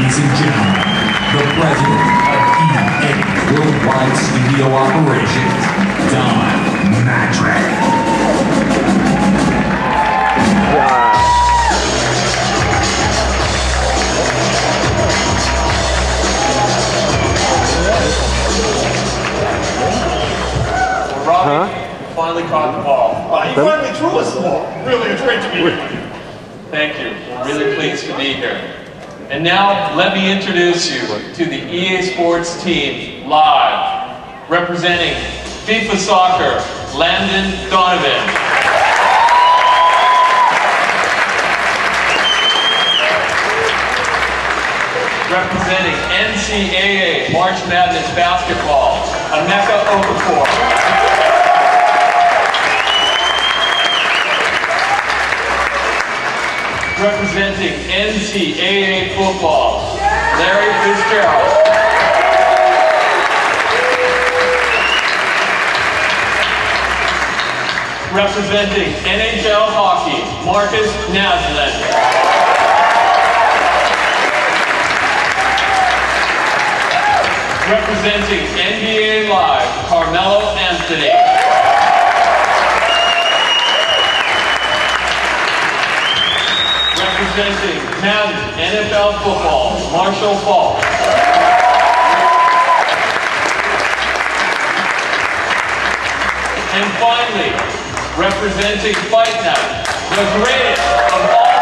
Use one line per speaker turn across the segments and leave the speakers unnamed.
Ladies and gentlemen, the president of EA Worldwide Studio Operations, Don Mattrick.
Robbie, you finally caught the ball.
You finally threw us the ball. Really, it's great to be here.
Thank you. We're really pleased to be here. And now, let me introduce you to the EA Sports team live, representing FIFA Soccer, Landon Donovan. Representing NCAA March Madness Basketball, Emeka Okafor. Representing NCAA football, Larry Fitzgerald. Representing NHL hockey, Marcus Naslund. Representing NBA Live, Carmelo Anthony. Representing Madden NFL football, Marshall Falk. And finally, representing Fight Night, the greatest of all time.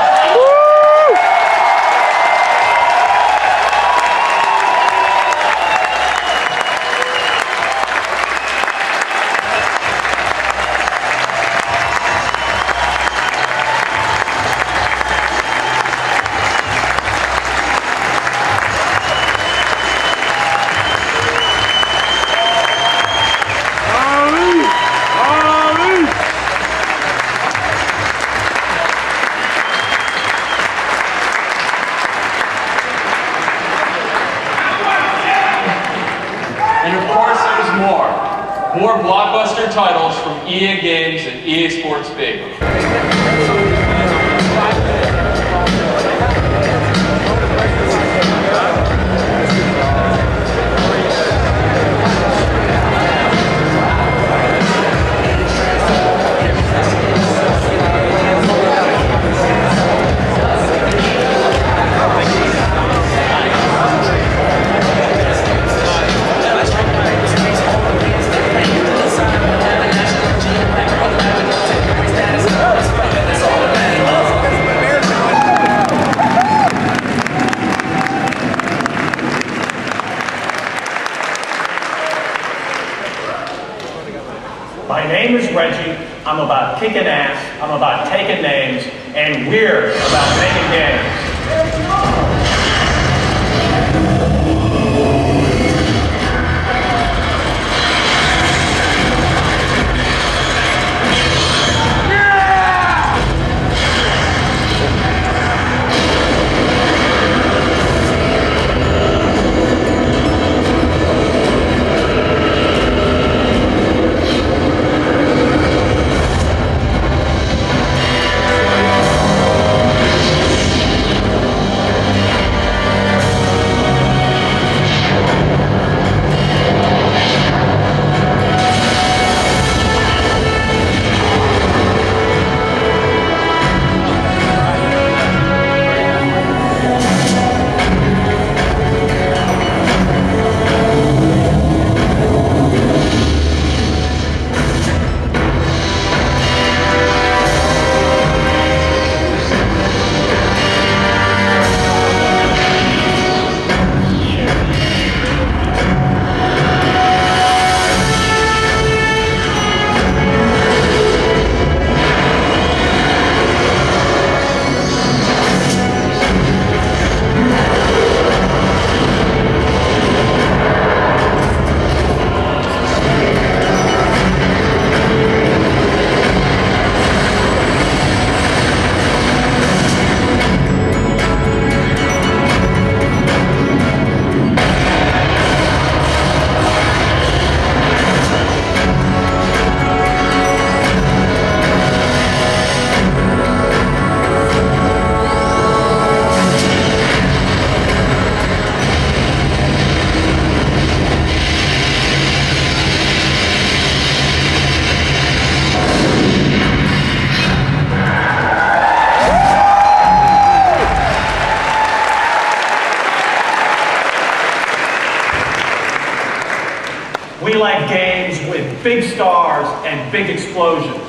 More blockbuster titles from EA Games and EA Sports Big.
My name is Reggie. I'm about kicking ass, I'm about taking names, and we're about making games. big stars, and big explosions.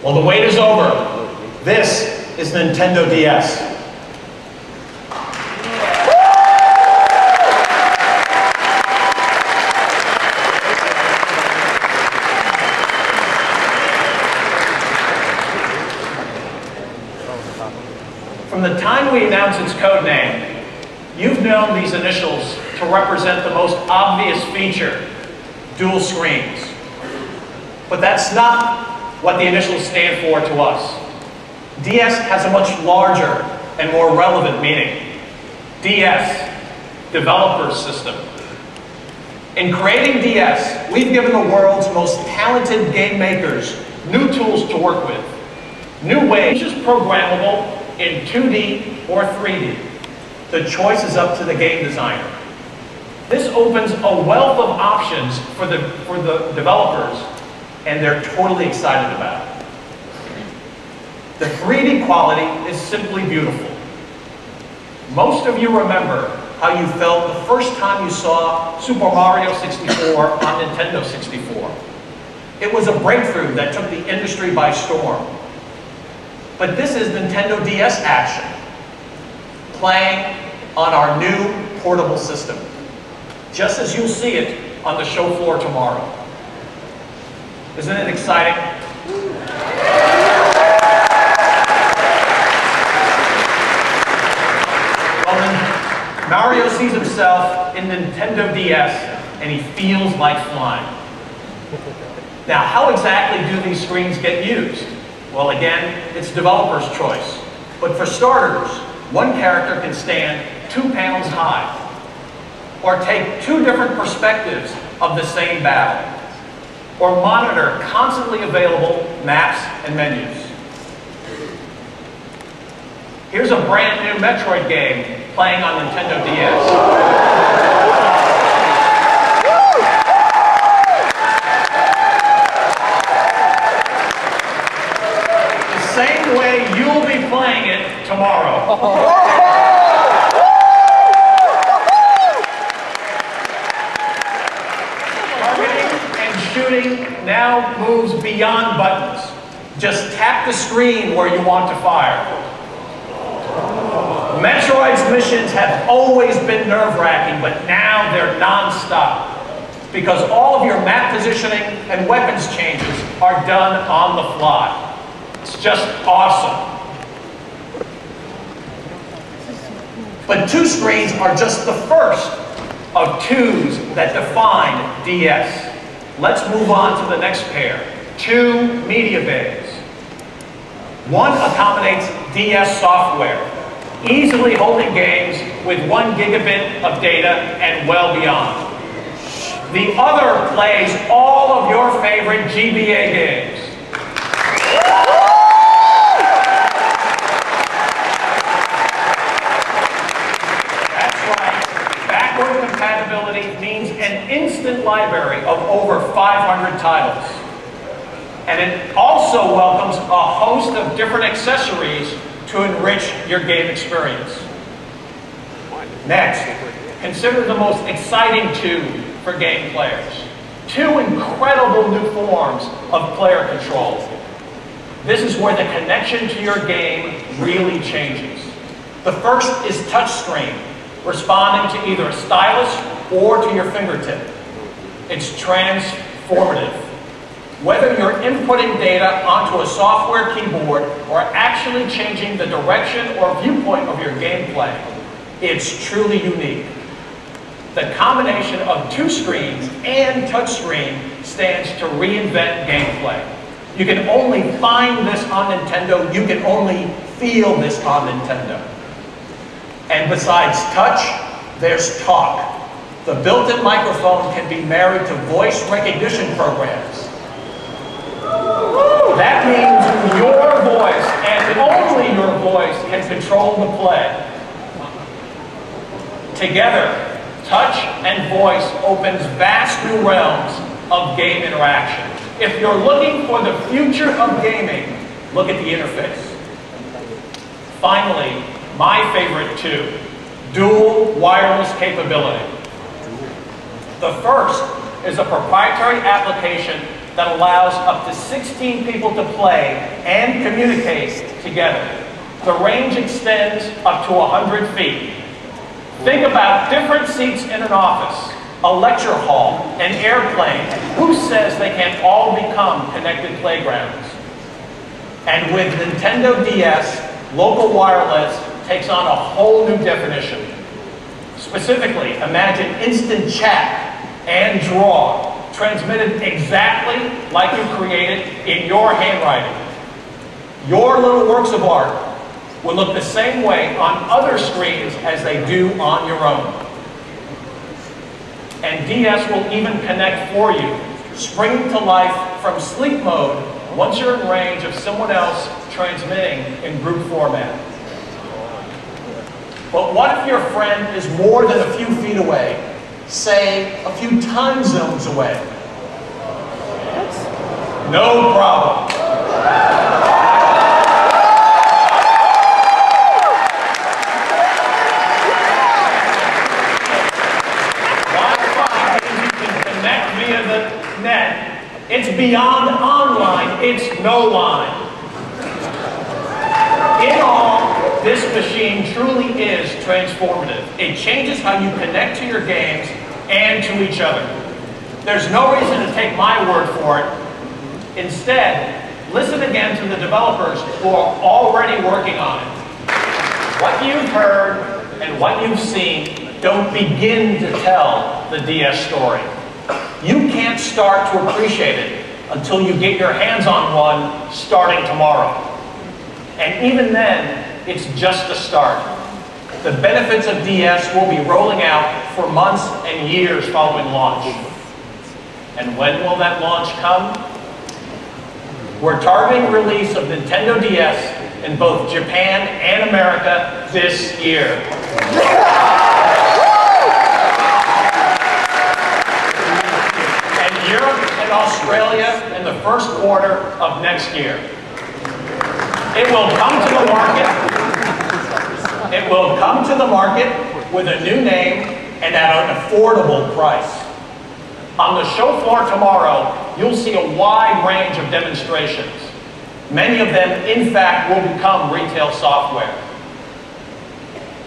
Well, the wait is over. This is Nintendo DS. From the time we announced its code name, you've known these initials to represent the most obvious feature, dual screens. But that's not what the initials stand for to us. DS has a much larger and more relevant meaning. DS, Developer System. In creating DS, we've given the world's most talented game makers new tools to work with. New ways, just programmable in 2D or 3D. The choice is up to the game designer. This opens a wealth of options for the developers, and they're totally excited about it. The 3D quality is simply beautiful. Most of you remember how you felt the first time you saw Super Mario 64 on Nintendo 64. It was a breakthrough that took the industry by storm. But this is Nintendo DS action, playing on our new portable system, just as you'll see it on the show floor tomorrow. Isn't it exciting? Well, Mario sees himself in Nintendo DS and he feels like flying. Now, how exactly do these screens get used? Well, again, it's developer's choice. But for starters, one character can stand 2 panels high, or take 2 different perspectives of the same battle, or monitor constantly available maps and menus. Here's a brand new Metroid game playing on Nintendo DS. The same way you'll be playing it tomorrow. Shooting now moves beyond buttons. Just tap the screen where you want to fire. Metroid's missions have always been nerve-wracking, but now they're non-stop, because all of your map positioning and weapons changes are done on the fly. It's just awesome. But 2 screens are just the first of 2s that define DS. Let's move on to the next pair, 2 media bays. One accommodates DS software, easily holding games with 1 gigabit of data and well beyond. The other plays all of your favorite GBA games. That's right, backward compatibility means an instant library of over 500 titles. And it also welcomes a host of different accessories to enrich your game experience. Next, consider the most exciting tube for game players. Two incredible new forms of player control. This is where the connection to your game really changes. The first is touchscreen, responding to either a stylus or to your fingertip. It's transformative. Whether you're inputting data onto a software keyboard or actually changing the direction or viewpoint of your gameplay, it's truly unique. The combination of two screens and touchscreen stands to reinvent gameplay. You can only find this on Nintendo, you can only feel this on Nintendo. And besides touch, there's talk. The built-in microphone can be married to voice recognition programs. That means your voice, and only your voice, can control the play. Together, touch and voice opens vast new realms of game interaction. If you're looking for the future of gaming, look at the interface. Finally, my favorite two, dual wireless capability. The first is a proprietary application that allows up to 16 people to play and communicate together. The range extends up to 100 feet. Think about different seats in an office, a lecture hall, an airplane. Who says they can't all become connected playgrounds? And with Nintendo DS, local wireless takes on a whole new definition. Specifically, imagine instant chat and draw transmitted exactly like you created in your handwriting. Your little works of art will look the same way on other screens as they do on your own. And DS will even connect for you, springing to life from sleep mode once you're in range of someone else transmitting in group format. But what if your friend is more than a few feet away, say a few time zones away? No problem. Wi-Fi means you can connect via the net. It's beyond online, it's no line. In all, this machine truly is transformative. It changes how you connect to your games and to each other. There's no reason to take my word for it. Instead, listen again to the developers who are already working on it. What you've heard and what you've seen don't begin to tell the DS story. You can't start to appreciate it until you get your hands on one starting tomorrow. And even then, it's just the start. The benefits of DS will be rolling out for months and years following launch. And when will that launch come? We're targeting release of Nintendo DS in both Japan and America this year. And Europe and Australia in the first quarter of next year. It will come to the market. It will come to the market with a new name and at an affordable price. On the show floor tomorrow, you'll see a wide range of demonstrations. Many of them, in fact, will become retail software.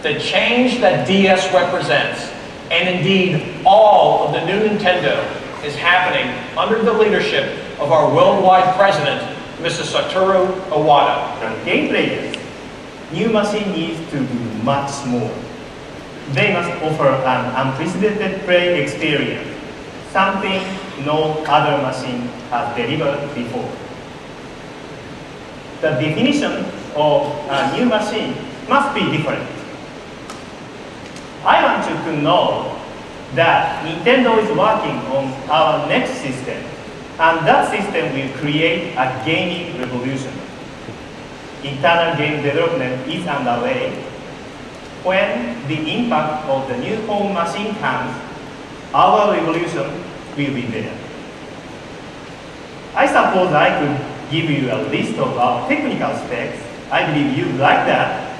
The change that DS represents, and indeed all of the new Nintendo, is happening under the leadership of our worldwide president, Mr. Satoru Iwata.
Game players, new machine needs to do much more. They must offer an unprecedented play experience, something no other machine has delivered before. The definition of a new machine must be different. I want you to know that Nintendo is working on our next system, and that system will create a gaming revolution. Internal game development is underway. When the impact of the new home machine comes, our revolution will be there. I suppose I could give you a list of our technical specs. I believe you'd like that,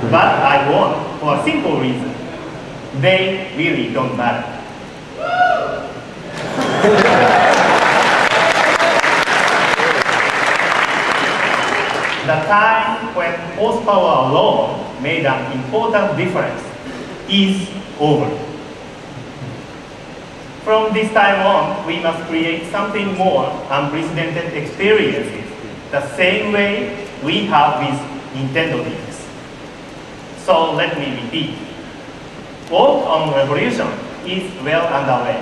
but I won't for a simple reason. They really don't matter. The time when horsepower alone made an important difference is over. From this time on, we must create something more unprecedented experiences, the same way we have with Nintendo DS. So let me repeat. Work on Revolution is well underway.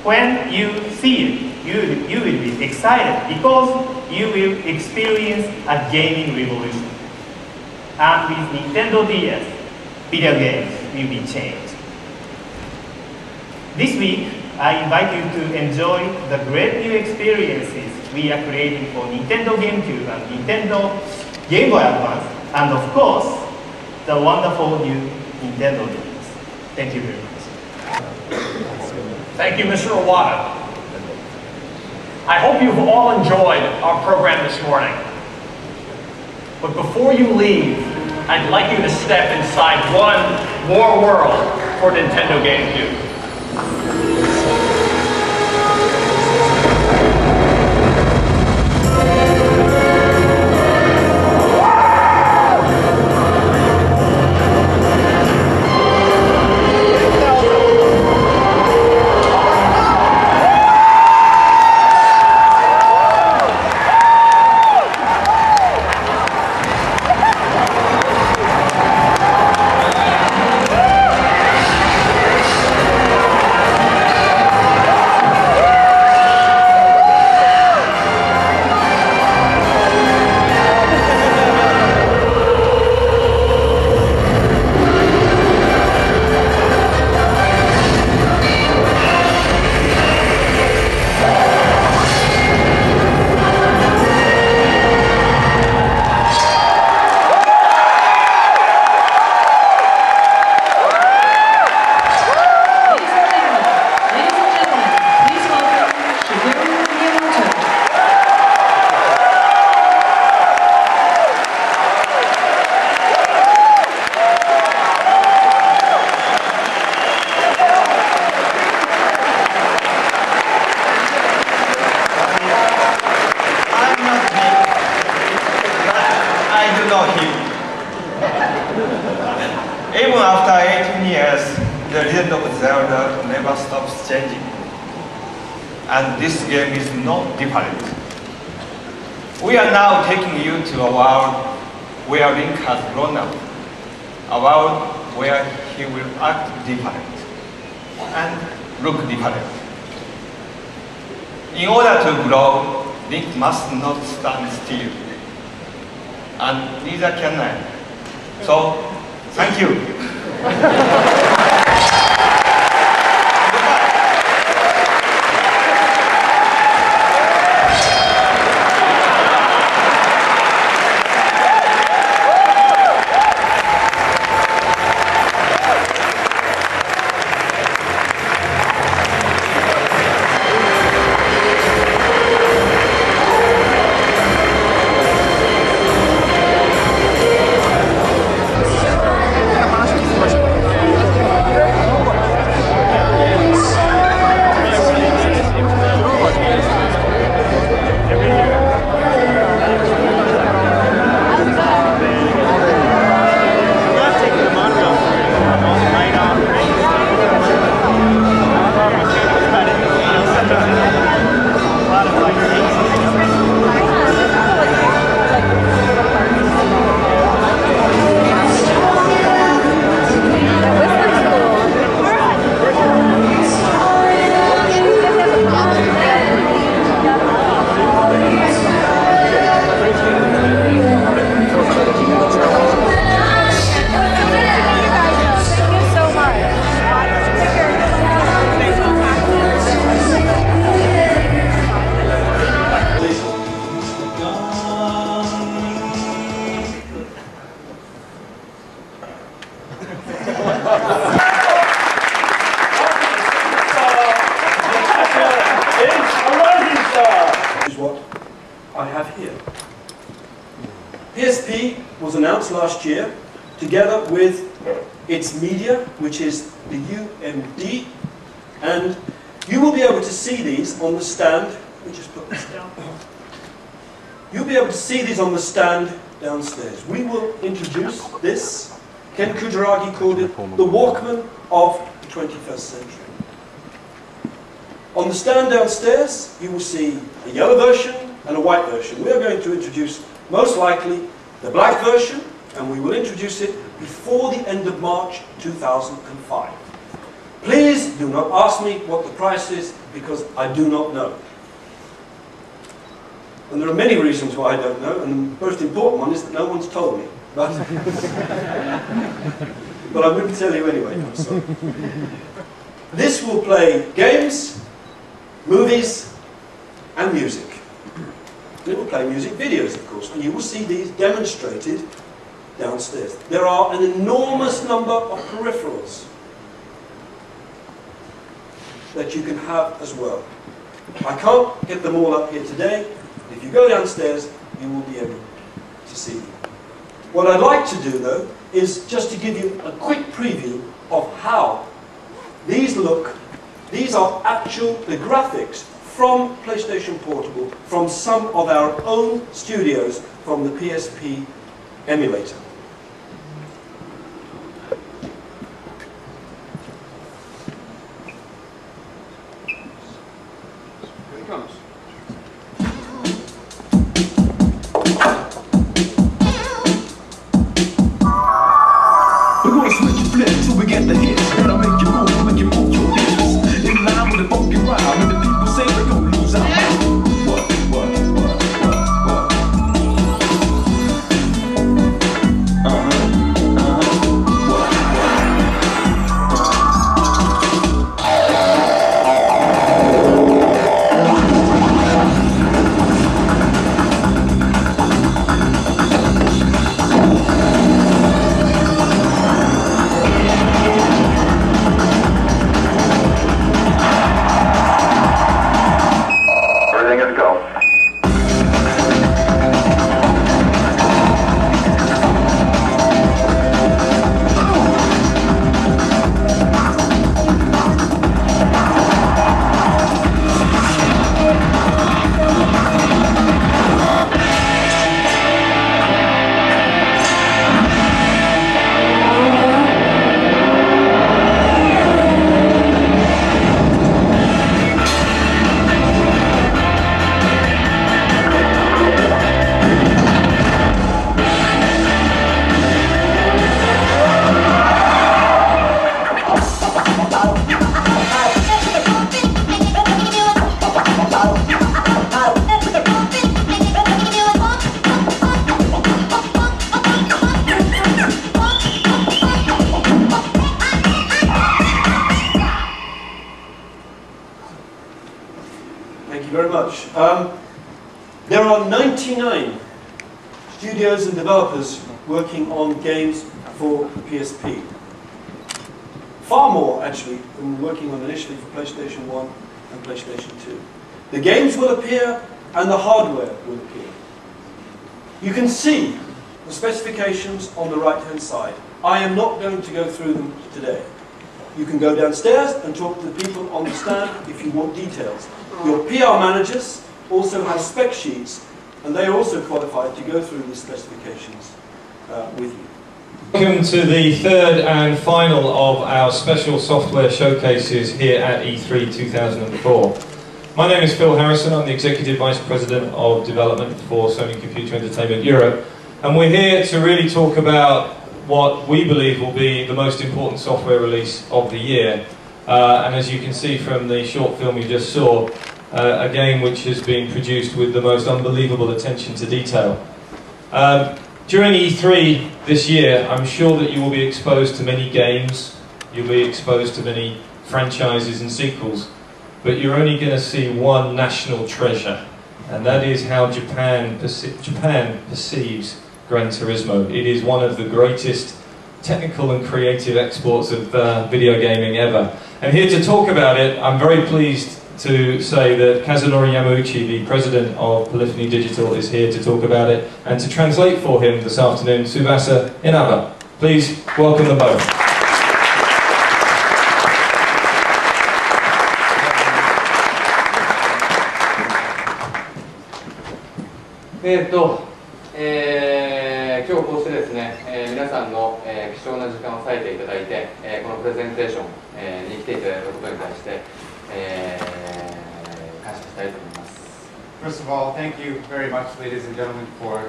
When you see it, you will be excited because you will experience a gaming revolution. And with Nintendo DS, video games will be changed. This week, I invite you to enjoy the great new experiences we are creating for Nintendo GameCube and Nintendo Game Boy Advance, and of course, the wonderful new Nintendo DS. Thank you very much.
Thank you, Mr. Iwata. I hope you've all enjoyed our program this morning. But before you leave, I'd like you to step inside one more world for Nintendo GameCube.
Even after 18 years, the Legend of Zelda never stops changing. And this game is not different. We are now taking you to a world where Link has grown up, a world where he will act different and look different. In order to grow, Link must not stand still, and neither can I. So, thank you.
last year, together with its media, which is the UMD, and you will be able to see these on the stand. Let me just put this down. You'll be able to see these on the stand downstairs. We will introduce this. Ken Kujaragi called it the Walkman of the 21st century. On the stand downstairs, you will see a yellow version and a white version. We are going to introduce, most likely, the black version, and we will introduce it before the end of March 2005. Please do not ask me what the price is, because I do not know. And there are many reasons why I don't know, and the most important one is that no one's told me. But I wouldn't tell you anyway, I'm sorry. This will play games, movies, and music. And it will play music videos, of course, and you will see these demonstrated downstairs. There are an enormous number of peripherals that you can have as well. I can't get them all up here today. If you go downstairs, you will be able to see them. What I'd like to do, though, is just to give you a quick preview of how these look. These are the graphics from PlayStation Portable, from some of our own studios from the PSP emulator. Here it comes.
We're gonna switch your flip till we get the hits. That'll make you move your hips. In line with the funky rhyme, when the people say we're gonna lose our mind. What?
There are 99 studios and developers working on games for PSP. Far more, actually, than working on initially for PlayStation 1 and PlayStation 2. The games will appear and the hardware will appear. You can see the specifications on the right-hand side. I am not going to go through them today. You can go downstairs and talk to the people on the stand if you want details. Your PR managers also have spec sheets, and they are also qualified to go through the specifications with you.
Welcome to the third and final of our special software showcases here at E3 2004. My name is Phil Harrison. I'm the Executive Vice President of Development for Sony Computer Entertainment Europe, and we're here to really talk about what we believe will be the most important software release of the year. And as you can see from the short film you just saw, a game which has been produced with the most unbelievable attention to detail. During E3 this year, I'm sure that you will be exposed to many games, you'll be exposed to many franchises and sequels, but you're only going to see one national treasure, and that is how Japan perceives Gran Turismo. It is one of the greatest technical and creative exports of video gaming ever. And here to talk about it, I'm very pleased to say that Kazunori Yamauchi, the president of Polyphony Digital, is here to talk about it, and to translate for him this afternoon, Tsubasa Inaba. Please welcome them both.
今日こうしてですね、皆さんの、貴重な時間を割いていただいて、このプレゼンテーション、に来ていただいたことに対して、感謝したいと思います。
First of all, thank you very much, ladies and gentlemen, for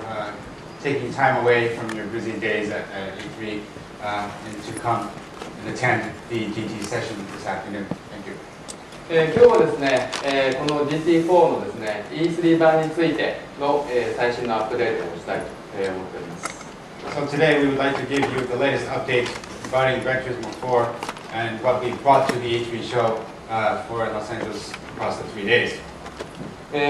taking time away from your busy days at E3 and to come and attend the GT session this afternoon. Thank you.
今日はですね、この GT4 のですね E3 版についての、最新のアップデートをしたいと、思っております。
So today we would like to give you the latest update regarding Gran Turismo 4 and what we brought to the E3 show for Los Angeles across the 3 days.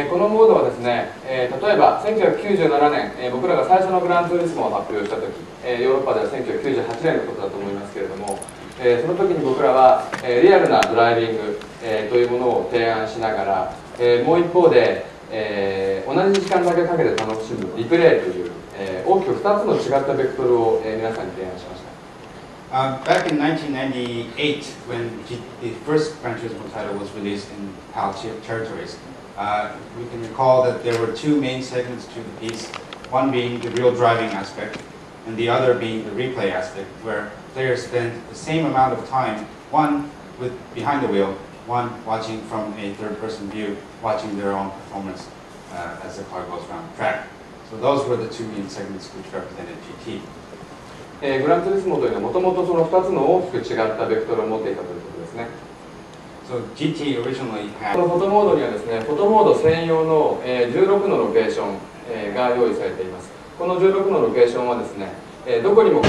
このモードはですね、例えば1997年、僕らが最初のグランツーリスモを発表したとき、ヨーロッパでは1998年のことだと思いますけれども、その時に僕らは、リアルなドライビング、というものを提案しながら、もう一方で、同じ時間だけかけて楽しむリプレイという、大きく2つの違ったベクトルを、皆さんに提案しました。
Back in 1998, when the first Gran Turismo title was released in PAL territories, we can recall that there were two main segments to the piece, one being the real driving aspect, and the other being the replay aspect, where players spend the same amount of time, one with behind the wheel, one watching from a third-person view, watching their own performance as the car goes around the track. So those were the two main segments which represented GT.
グランツーリスモというのはもともとその2つの大きく違ったベクトルを持っていたということですね。
So GT originally had
このフォトモードにはですね、フォトモード専用の16のロケーションが用意されています。この16のロケーションはですね、どこにも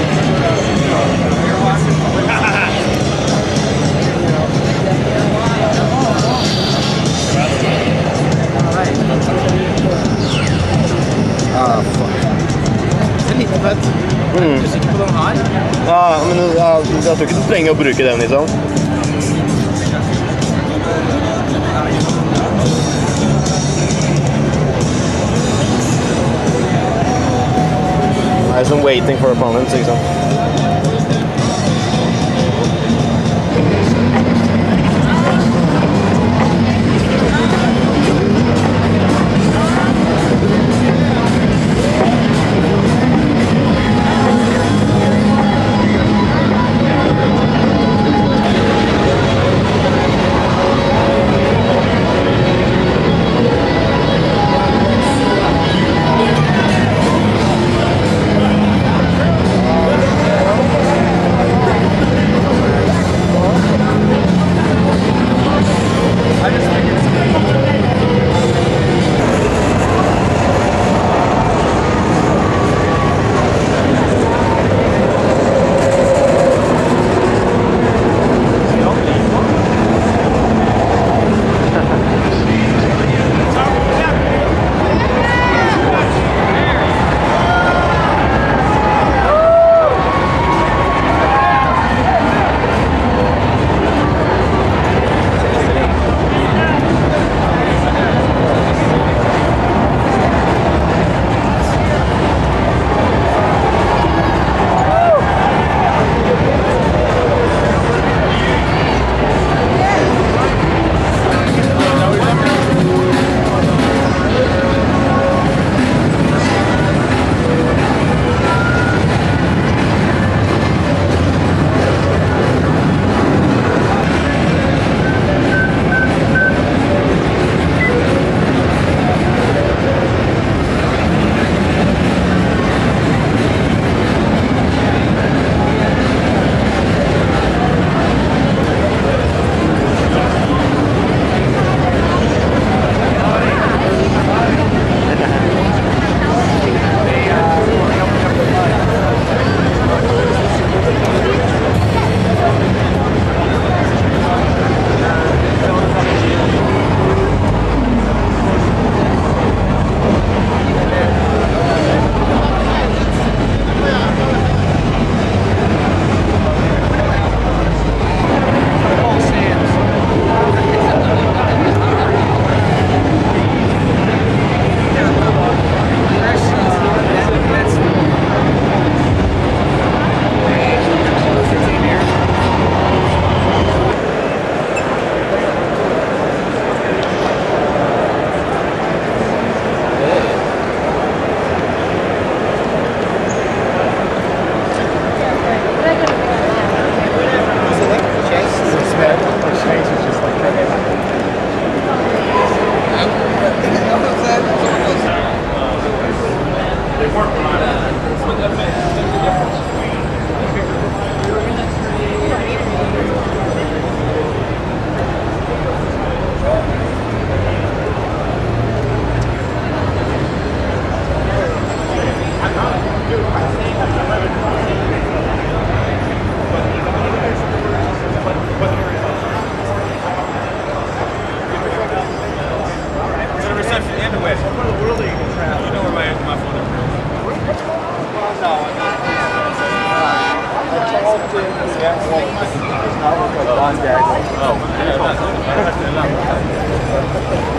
Ja, men jag tror ikke du trenger å bruke den liksom. Det er som waiting for opponents, ikke sant?
Oh.